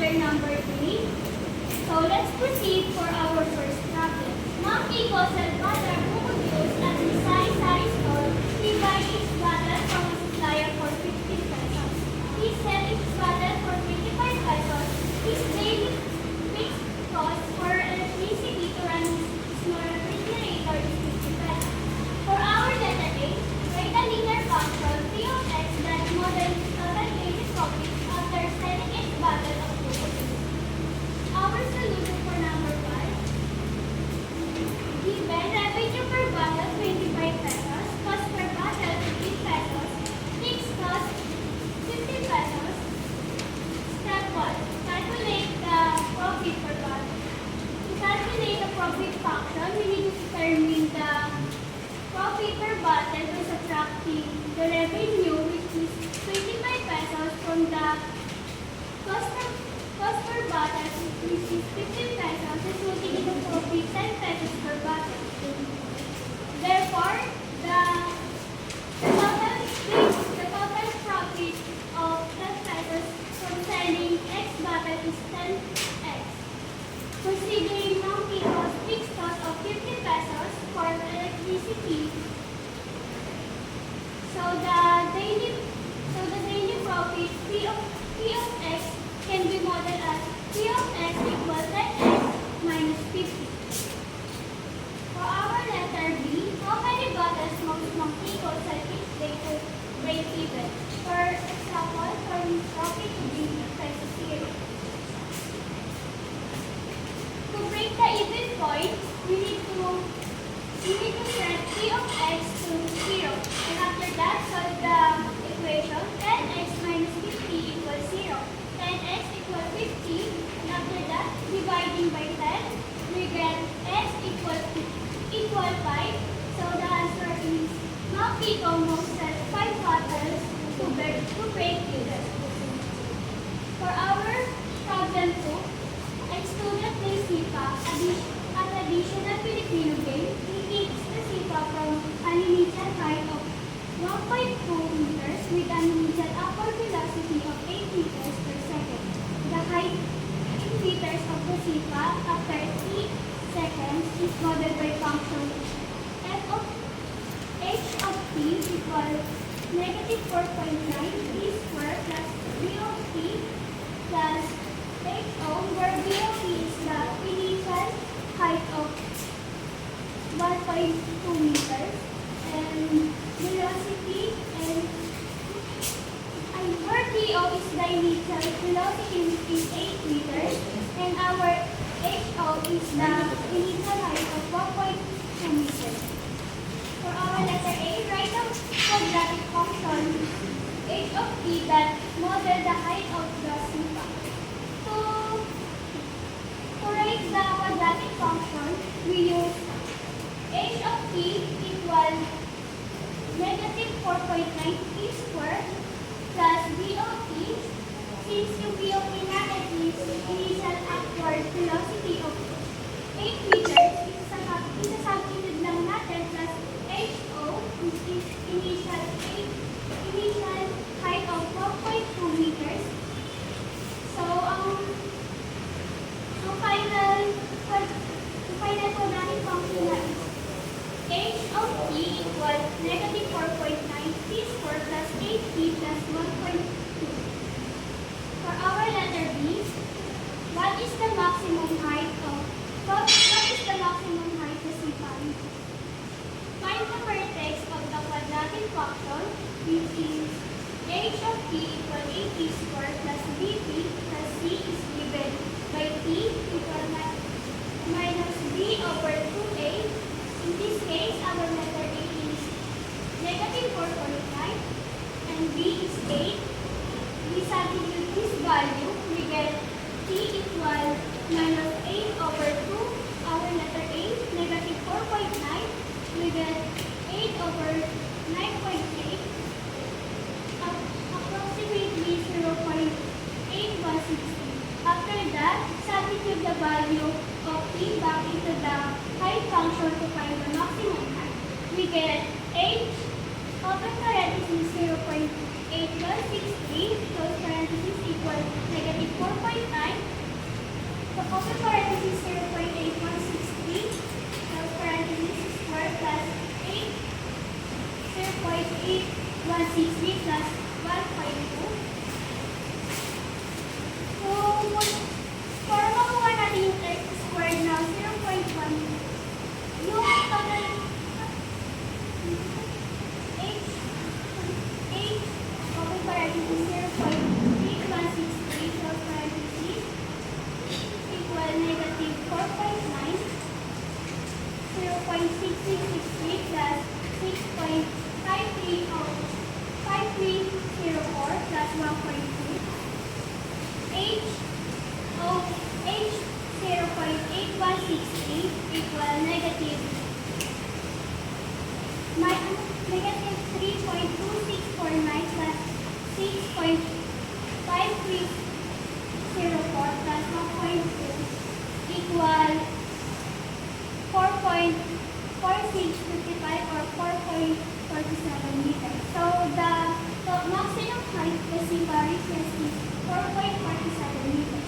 chapter number 3. So let's proceed for our first problem. Ma'am Kiko said butter produced at the sari-sari store. He buys each butter from a supplier for 15 pesos. He sells each butter for 25 pesos. His daily fixed cost for electricity to run his small refrigerator is 50 pesos. For our letter A, write a linear function P of x that models total daily profit after selling each butter of produced. Our solution for number 5. Given revenue per bottle 25 pesos, cost per bottle 15 pesos, fixed cost 50 pesos. Step 1. Calculate the profit per bottle. To calculate the profit function, we need to determine the profit per bottle by subtracting the revenue, which is 25 pesos, from the cost per bottle, which is 15 pesos, resulting in a profit 10 pesos per bottle. Therefore, the total profit of 10 pesos from selling X bottle is 10x. Considering Ma'am Kiko's fixed cost of 50 pesos for electricity, so the daily profit P of X can be modeled as P of X equals 10x minus 50. For our letter B, how many bottles must Ma'am Kiko sell each day to break even? For example, for his profit to be pesos zero. To break the even point, we need to set P of X to 0. And after that, solve the equation 10x minus 50 equals 0. 10x equals 50. And after that, dividing by 10, we get x equal 5. So the answer is Ma'am Kiko must sell 5 bottles to break even. For our problem 2, a student plays SIPA, an additional Filipino game. He kicks the SIPA from an initial height of 1.2 meters with an initial upward velocity of 8 meters per second. The height in meters of the SIPA after 3 seconds is modeled by function f of h of t equals negative 4.9 t squared plus b of t plus ho, where b of t is the initial height of 1.2 meters and velocity, and where TO is the initial velocity, which is 8 meters, and our HO is the initial height of 1.2 meters. For our letter A, write a quadratic function h of t that model the height of the SIPA. To write the quadratic function, we use h of t equals negative 4.9 t squared plus b of t. Since yung b of t natin is initial upward velocity of 8 meters, isasubstitute lang natin plus ho, which is initial height of 1.2 meters. So, final quadratic function na is h of t equals negative 4.9 t squared plus 8t plus 1.2. For our letter B, what is the maximum height the SIPA? Find the vertex of the quadratic function, which is h of t equals 8t squared plus bp plus c is given by t equals minus b over 2a. In this case, our letter A is negative 4.9 and B is 8. We substitute this value, we get T equal minus 8 over 2. Our letter A, negative 4.9, we get 8 over 9.8, approximately 0.8163. After that, substitute the value of T back into the height function to find the maximum height. We get h, open parenthesis 0.8163, close parenthesis equals negative 4.9 4.47 meters. So the maximum height the sea reaches is 4.47 meters.